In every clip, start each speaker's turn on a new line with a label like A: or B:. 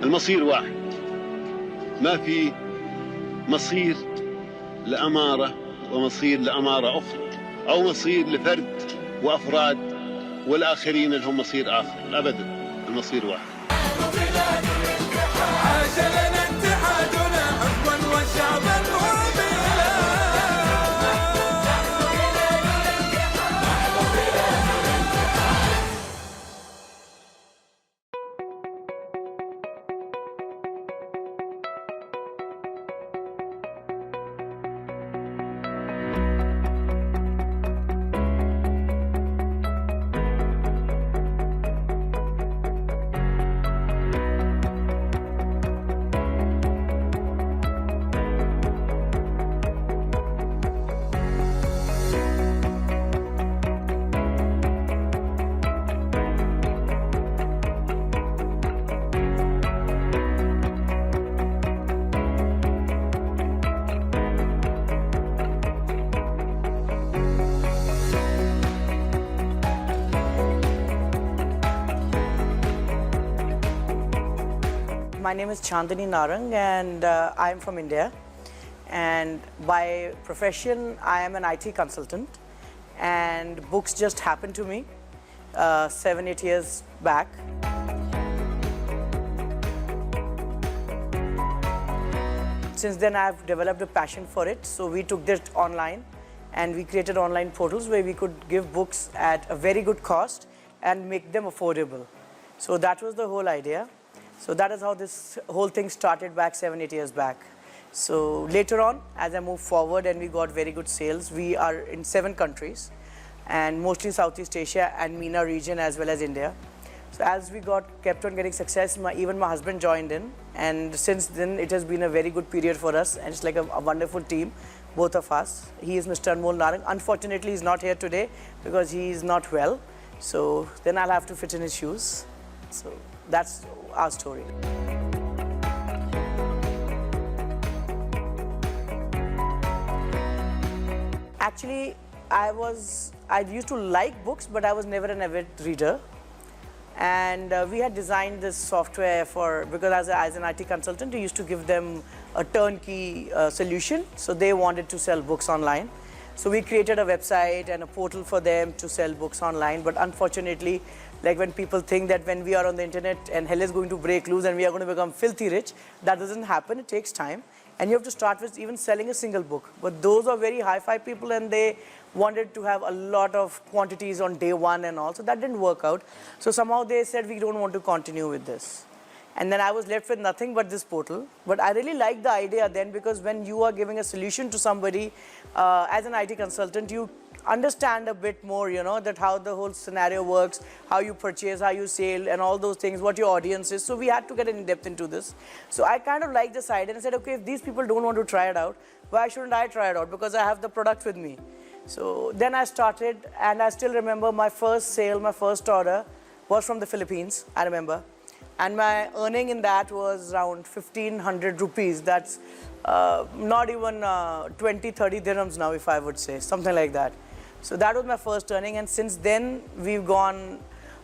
A: المصير واحد، ما في مصير لأمارة ومصير لأمارة أخرى، أو مصير لفرد وأفراد والآخرين لهم مصير آخر، أبدا، المصير واحد.
B: My name is Chandni Narang and I am from India, and by profession I am an IT consultant, and books just happened to me 7-8 years back. Since then I've developed a passion for it, so we took this online and we created online portals where we could give books at a very good cost and make them affordable. So that was the whole idea. So that is how this whole thing started back 7-8 years back. So later on, as I moved forward and we got very good sales, we are in 7 countries and mostly Southeast Asia and MENA region as well as India. So as we kept on getting success, even my husband joined in, and since then it has been a very good period for us, and it's like a wonderful team, both of us. He is Mr. Anmol Narang. Unfortunately, he's not here today because he is not well. So then I'll have to fit in his shoes. So that's our story. Actually, I used to like books, but I was never an avid reader. And we had designed this software because as an IT consultant, we used to give them a turnkey solution. So they wanted to sell books online. So we created a website and a portal for them to sell books online. But unfortunately, like when people think that when we are on the internet and hell is going to break loose and we are going to become filthy rich, that doesn't happen. It takes time. And you have to start with even selling a single book. But those are very hi-fi people and they wanted to have a lot of quantities on day one and all. So that didn't work out. So somehow they said, we don't want to continue with this. And then I was left with nothing but this portal. But I really liked the idea then, because when you are giving a solution to somebody as an IT consultant, you understand a bit more, that how the whole scenario works, how you purchase, how you sell, and all those things, what your audience is. So we had to get in depth into this. So I kind of liked this idea and said, okay, if these people don't want to try it out, why shouldn't I try it out? Because I have the product with me. So then I started, and I still remember my first sale, my first order was from the Philippines, I remember. And my earning in that was around 1,500 rupees. That's not even 20, 30 dirhams now, if I would say, something like that. So that was my first earning, and since then we've gone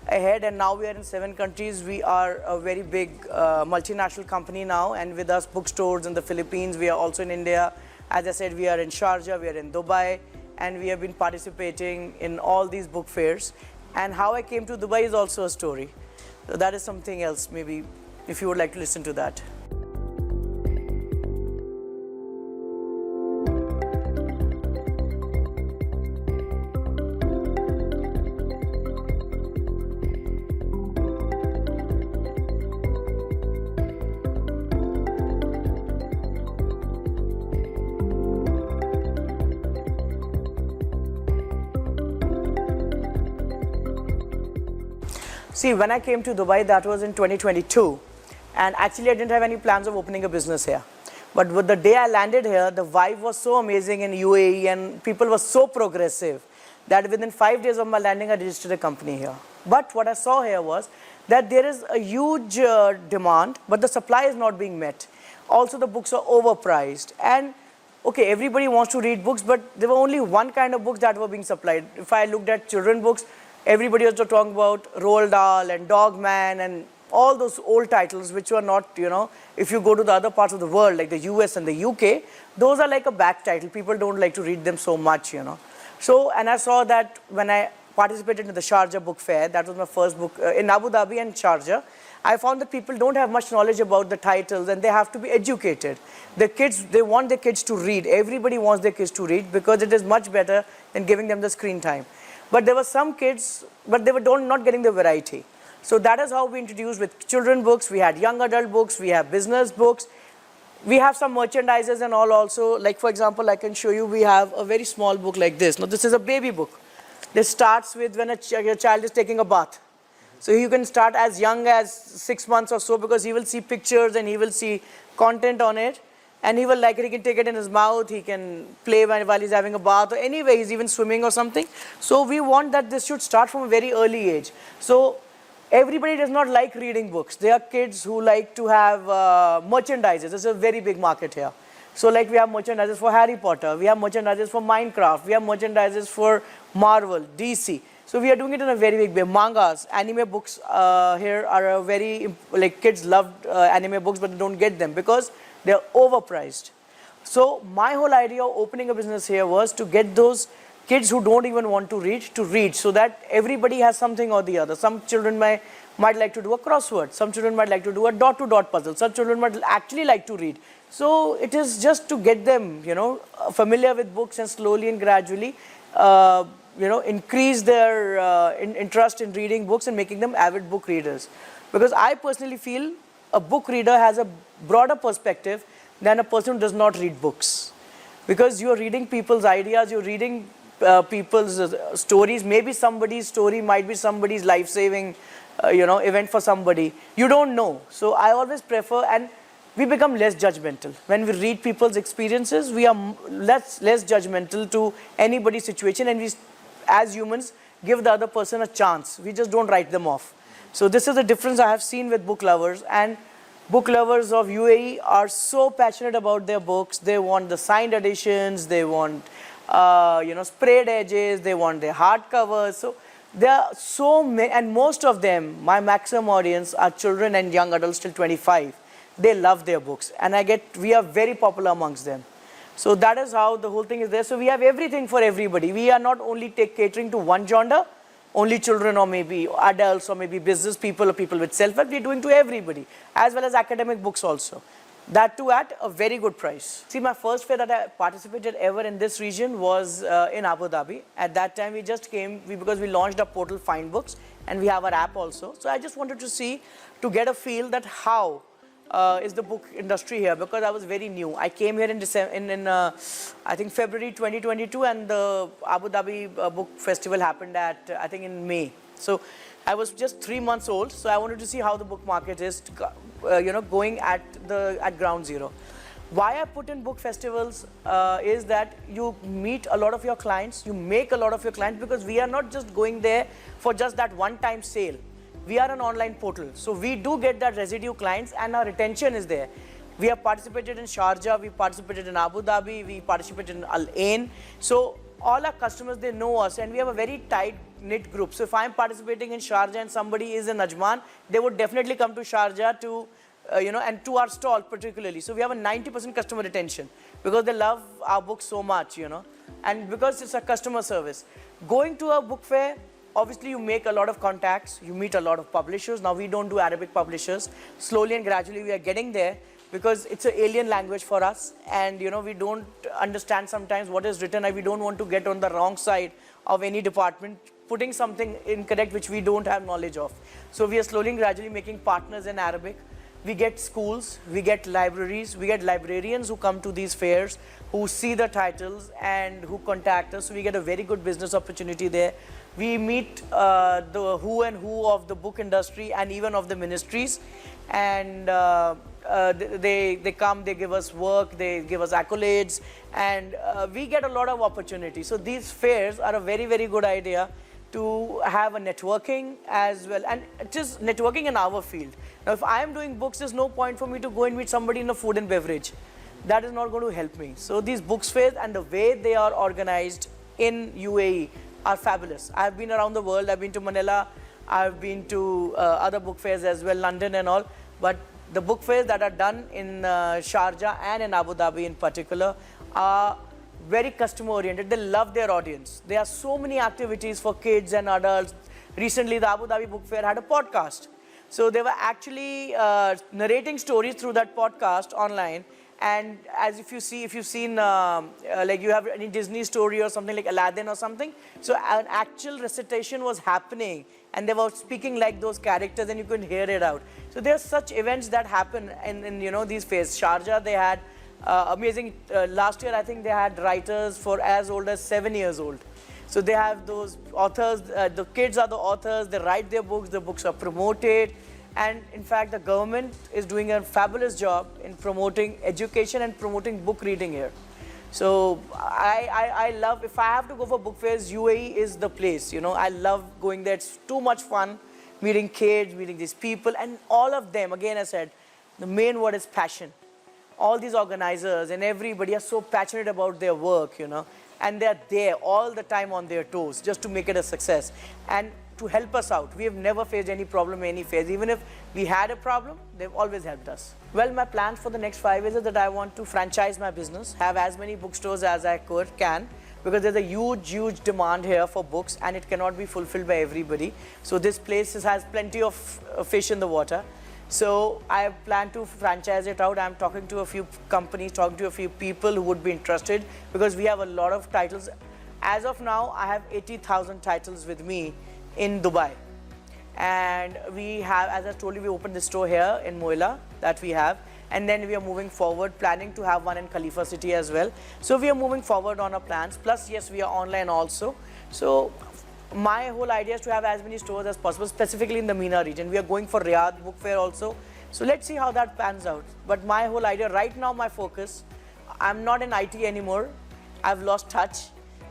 B: ahead, and now we are in 7 countries. We are a very big multinational company now, and with us bookstores in the Philippines. We are also in India. As I said, we are in Sharjah, we are in Dubai, and we have been participating in all these book fairs. And how I came to Dubai is also a story. So that is something else, maybe, if you would like to listen to that. See, when I came to Dubai, that was in 2022. And actually, I didn't have any plans of opening a business here. But with the day I landed here, the vibe was so amazing in UAE and people were so progressive that within 5 days of my landing, I registered a company here. But what I saw here was that there is a huge demand, but the supply is not being met. Also, the books are overpriced. And okay, everybody wants to read books, but there were only one kind of books that were being supplied. If I looked at children books, everybody was talking about Roald Dahl and Dog Man and all those old titles which were not, you know, if you go to the other parts of the world, like the US and the UK, those are like a back title. People don't like to read them so much, you know. So, and I saw that when I participated in the Sharjah book fair, that was my first book, in Abu Dhabi and Sharjah, I found that people don't have much knowledge about the titles and they have to be educated. The kids, they want their kids to read. Everybody wants their kids to read because it is much better than giving them the screen time. But there were some kids, but they were not getting the variety. So that is how we introduced with children books. We had young adult books, we have business books. We have some merchandises and all also. Like for example, I can show you, we have a very small book like this. Now this is a baby book. This starts with when a child is taking a bath. So you can start as young as 6 months or so because he will see pictures and he will see content on it. And he will like it, he can take it in his mouth, he can play while he's having a bath or anyway, he's even swimming or something. So we want that this should start from a very early age. So everybody does not like reading books. There are kids who like to have merchandises. There's a very big market here. So like we have merchandises for Harry Potter, we have merchandises for Minecraft, we have merchandises for Marvel, DC. So we are doing it in a very big way. Mangas, anime books here are a very, like kids love anime books but they don't get them because they're overpriced. So my whole idea of opening a business here was to get those kids who don't even want to read so that everybody has something or the other. Some children might like to do a crossword. Some children might like to do a dot-to-dot puzzle. Some children might actually like to read. So it is just to get them, you know, familiar with books and slowly and gradually, you know, increase their interest in reading books and making them avid book readers. Because I personally feel a book reader has a broader perspective than a person who does not read books. Because you're reading people's ideas, you're reading people's stories. Maybe somebody's story might be somebody's life-saving, you know, event for somebody. You don't know. So I always prefer, and we become less judgmental. When we read people's experiences, we are less judgmental to anybody's situation, and we, as humans, give the other person a chance. We just don't write them off. So this is the difference I have seen with book lovers, and book lovers of UAE are so passionate about their books. They want the signed editions, they want you know, sprayed edges, they want their hardcovers. So there are so many, and most of them, my maximum audience are children and young adults till 25. They love their books, and we are very popular amongst them. So that is how the whole thing is there. So we have everything for everybody. We are not only catering to one genre, only children or maybe adults or maybe business people or people with self-help. We are doing to everybody, as well as academic books also. That too at a very good price. See, my first fair that I participated ever in this region was in Abu Dhabi. At that time, we just came, because we launched our portal Find Books, and we have our app also. So I just wanted to see, to get a feel that how is the book industry here, because I was very new. I came here in I think February 2022, and the Abu Dhabi Book Festival happened at, I think in May. So I was just 3 months old, so I wanted to see how the book market is, you know, going at ground zero. Why I put in book festivals is that you meet a lot of your clients, you make a lot of your clients, because we are not just going there for just that one-time sale. We are an online portal, so we do get that residue clients, and our retention is there. We have participated in Sharjah, we participated in Abu Dhabi, we participated in Al Ain. So all our customers, they know us, and we have a very tight knit group. So if I'm participating in Sharjah and somebody is in Ajman, they would definitely come to Sharjah to, you know, and to our stall particularly. So we have a 90% customer retention because they love our book so much, you know, and because it's a customer service. Going to a book fair, obviously you make a lot of contacts, you meet a lot of publishers. Now we don't do Arabic publishers. Slowly and gradually we are getting there, because it's an alien language for us, and you know, we don't understand sometimes what is written, and we don't want to get on the wrong side of any department, putting something incorrect which we don't have knowledge of. So we are slowly and gradually making partners in Arabic. We get schools, we get libraries, we get librarians who come to these fairs, who see the titles and who contact us. So we get a very good business opportunity there. We meet the who and who of the book industry and even of the ministries, and they come, they give us work, they give us accolades, and we get a lot of opportunity. So these fairs are a very, very good idea to have a networking as well, and it is networking in our field. Now if I am doing books, there's no point for me to go and meet somebody in a food and beverage. That is not going to help me. So these books fairs and the way they are organized in UAE are fabulous. I've been around the world. I've been to Manila I've been to other book fairs as well, London and all. But the book fairs that are done in Sharjah and in Abu Dhabi in particular are very customer oriented. They love their audience. There are so many activities for kids and adults. Recently, the Abu Dhabi Book Fair had a podcast. So they were actually narrating stories through that podcast online. And as if you've seen, like you have any Disney story or something like Aladdin or something. So an actual recitation was happening and they were speaking like those characters and you couldn't hear it out. So there are such events that happen in these fairs. Sharjah, they had amazing, last year I think they had writers for as old as 7 years old. So they have those authors, the kids are the authors, they write their books, the books are promoted. And in fact, the government is doing a fabulous job in promoting education and promoting book reading here. So I love, if I have to go for book fairs, UAE is the place. I love going there. It's too much fun, meeting kids, meeting these people. And all of them, again I said, the main word is passion. All these organizers and everybody are so passionate about their work, and they're there all the time on their toes just to make it a success and to help us out. We have never faced any problem in any phase. Even if we had a problem, they've always helped us. Well, my plans for the next 5 years is that I want to franchise my business, have as many bookstores as I can, because there's a huge demand here for books and it cannot be fulfilled by everybody. So this place has plenty of fish in the water. So I plan to franchise it out. I'm talking to a few companies, talking to a few people who would be interested because we have a lot of titles. As of now, I have 80,000 titles with me in Dubai. And we have, as I told you, we opened the store here in Moila that we have. And then we are moving forward, planning to have one in Khalifa City as well. So we are moving forward on our plans. Plus, yes, we are online also. So my whole idea is to have as many stores as possible, specifically in the MENA region. We are going for Riyadh Book Fair also. So let's see how that pans out. But my whole idea, right now my focus, I'm not in IT anymore. I've lost touch.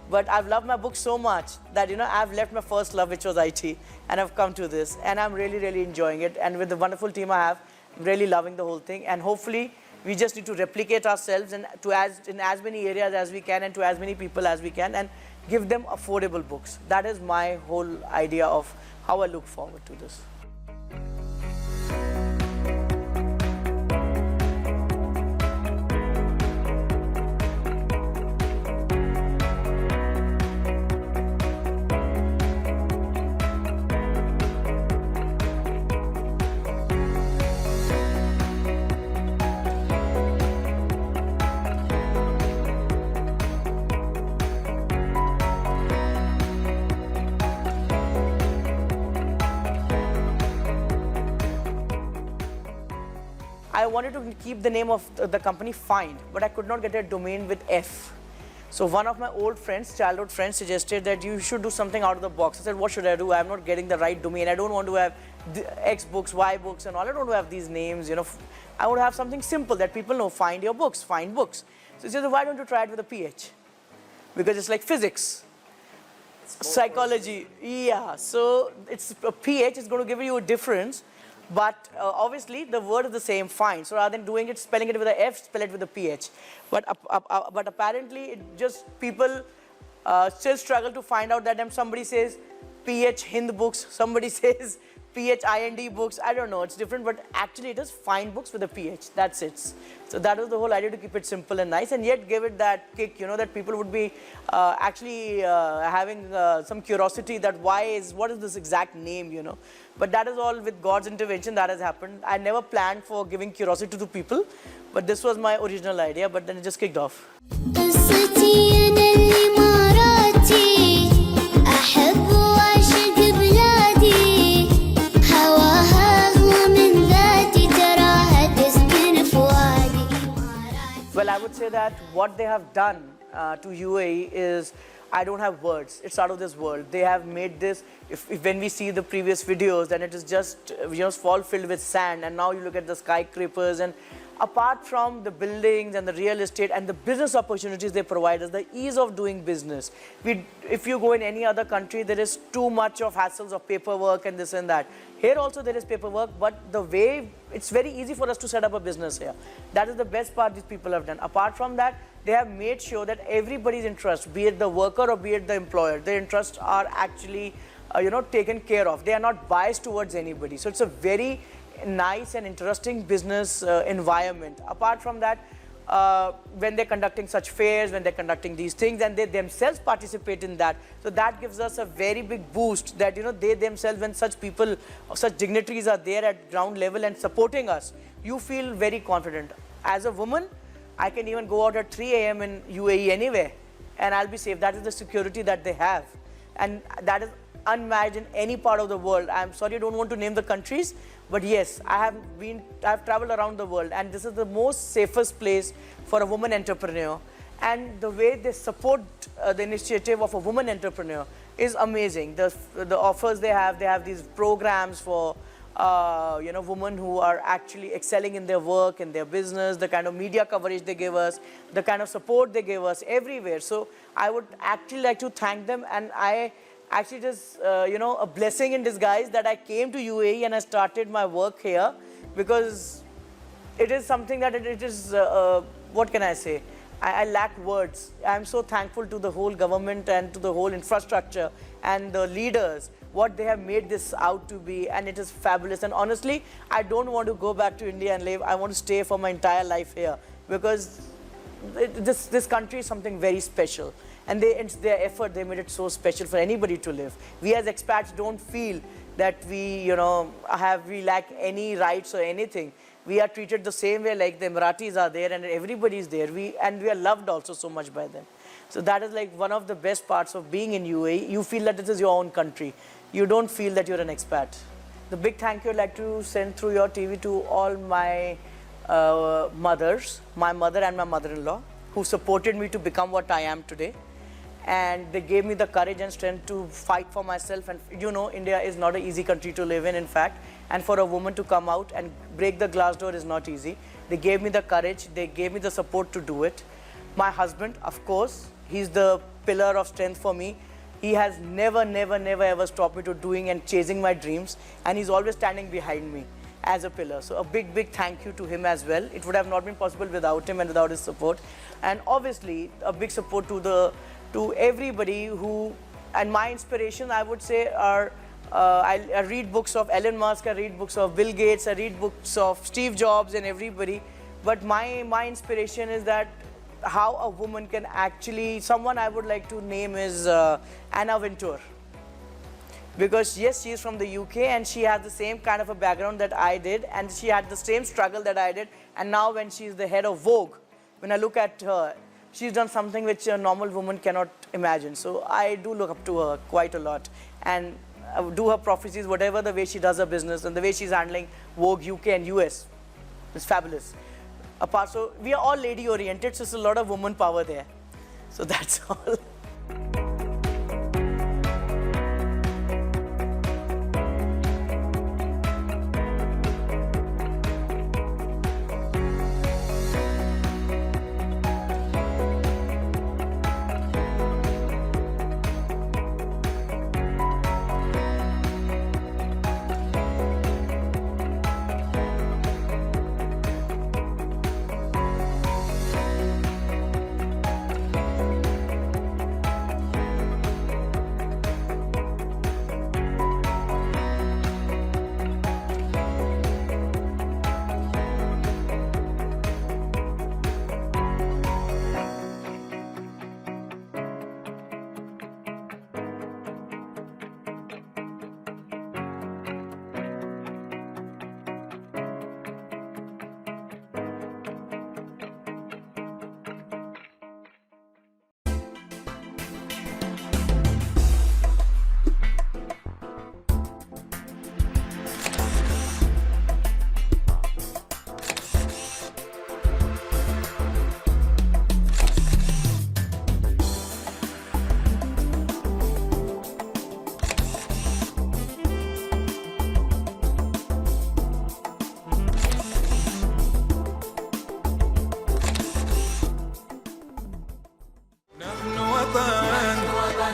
B: But I've loved my book so much that, I've left my first love, which was IT. And I've come to this. And I'm really enjoying it. And with the wonderful team I have, I'm really loving the whole thing. And hopefully, we just need to replicate ourselves and in as many areas as we can and to as many people as we can. And give them affordable books. That is my whole idea of how I look forward to this. I wanted to keep the name of the company Find, but I could not get a domain with F. So one of my old friends, childhood friends, suggested that you should do something out of the box. I said, what should I do? I'm not getting the right domain. I don't want to have X books, Y books and all. I don't want to have these names, I want to have something simple that people know. Find your books, find books. So he said, why don't you try it with a PH? Because it's like physics, psychology. Yeah, so it's a PH is going to give you a difference. But obviously, the word is the same, find. So rather than doing it, spelling it with a F, spell it with a PH. But apparently, people still struggle to find out that somebody says PH Hind books, somebody says PHIND books. I don't know, it's different, but actually it is find books with a PH. That's it. So that was the whole idea, to keep it simple and nice, and yet give it that kick, that people would be actually having some curiosity that what is this exact name, But that is all with God's intervention that has happened. I never planned for giving curiosity to people, but this was my original idea, but then it just kicked off. Well, I would say that what they have done to UAE is, I don't have words. It's out of this world. They have made this, when we see the previous videos, then it is just, fall filled with sand. And now you look at the skyscrapers, and apart from the buildings and the real estate and the business opportunities they provide us, the ease of doing business. If you go in any other country, there is too much of hassles of paperwork and this and that. Here also there is paperwork, but the way, it's very easy for us to set up a business here. That is the best part these people have done. Apart from that, they have made sure that everybody's interest, be it the worker or be it the employer, their interests are actually taken care of. They are not biased towards anybody. So it's a very nice and interesting business environment. Apart from that, when they're conducting such fairs, when they're conducting these things, and they themselves participate in that, so that gives us a very big boost that, they themselves, when such people, such dignitaries are there at ground level and supporting us, you feel very confident. As a woman, I can even go out at 3 a.m. in UAE anywhere, and I'll be safe. That is the security that they have. And that is unmatched in any part of the world. I'm sorry, I don't want to name the countries, but yes, I've traveled around the world, and this is the most safest place for a woman entrepreneur. And the way they support the initiative of a woman entrepreneur is amazing. The offers they have these programs for women who are actually excelling in their work, in their business, the kind of media coverage they give us, the kind of support they give us everywhere. So I would actually like to thank them, and I actually just, a blessing in disguise that I came to UAE and I started my work here, because it is something that it is, what can I say? I lack words. I'm so thankful to the whole government and to the whole infrastructure and the leaders, what they have made this out to be, and it is fabulous. And honestly, I don't want to go back to India and live. I want to stay for my entire life here, because this country is something very special. And it's their effort, they made it so special for anybody to live. We as expats don't feel that we lack any rights or anything. We are treated the same way like the Emiratis are there, and everybody is there. And we are loved also so much by them. So that is like one of the best parts of being in UAE. You feel that this is your own country. You don't feel that you're an expat. The big thank you I'd like to send through your TV to all my mothers, my mother and my mother-in-law, who supported me to become what I am today. And they gave me the courage and strength to fight for myself. And India is not an easy country to live in fact. And for a woman to come out and break the glass door is not easy. They gave me the courage, they gave me the support to do it. My husband, of course, he's the pillar of strength for me. He has never ever stopped me to doing and chasing my dreams. And he's always standing behind me as a pillar. So a big thank you to him as well. It would have not been possible without him and without his support. And obviously, a big support to everybody who, and my inspiration, I would say, are, I read books of Elon Musk, I read books of Bill Gates, I read books of Steve Jobs and everybody. But my inspiration is that how a woman can actually, someone I would like to name is Anna Wintour. Because yes, she is from the UK and she has the same kind of a background that I did, and she had the same struggle that I did. And now when she is the head of Vogue, when I look at her, she's done something which a normal woman cannot imagine. So I do look up to her quite a lot, and I would do her prophecies, whatever the way she does her business and the way she's handling Vogue UK and US. It's fabulous. So we are all lady oriented, so there's a lot of woman power there. So that's all.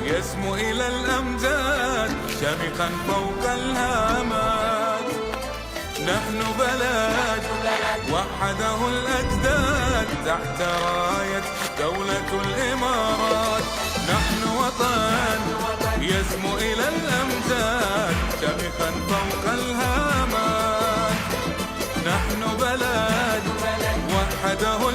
C: يسمو إلى الأمجاد شامخا فوق الهامات. نحن بلد وحده الأجداد تحت راية دولة الإمارات. نحن وطن يسمو إلى الأمجاد شامخا فوق الهامات. نحن بلد وحده